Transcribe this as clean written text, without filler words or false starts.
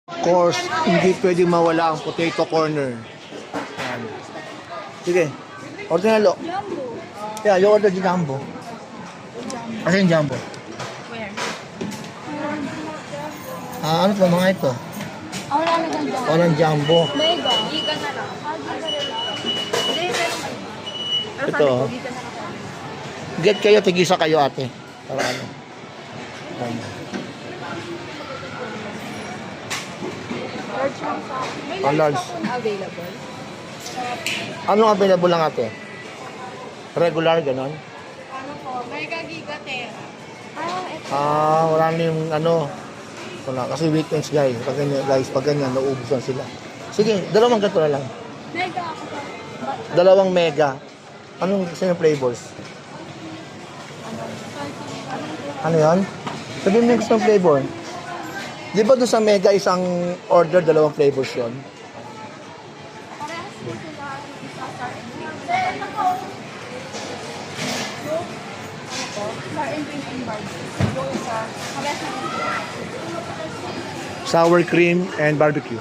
Of course, hindi pwede mawala ang potato corner. Yan. Sige, order na lo. Jumbo. Yeah, you order the jumbo. Kasi yung jumbo. Where? Ano ito mga ito? Wala na kang jumbo. Walang jumbo. Mega. Giga na lang. Giga na lang. Hindi, meron pa. Pero Ito, sabi ko, oh. giga na lang. Get kayo, tigisa kayo ate. Para ano. Ano. Large lang sa May Oh, large. pa po na available. Anong available lang ate? Regular, ganon? Ano po? Mega giga tera. Ito. Wala na yung ano. Wala. Kasi weekends guys, pag ganyan, nauubusan sila. Sige, dalawang ganito na lang. Mega ako po. Dalawang mega. Anong gusto yung flavors? Ano yan? Sabihin mo yung gusto ng flavor. Di ba doon sa mega isang order, dalawang flavors yun? Parehas po sila. Star and drink and barbecue. Yung isa, parehas na po. Sour cream and barbecue.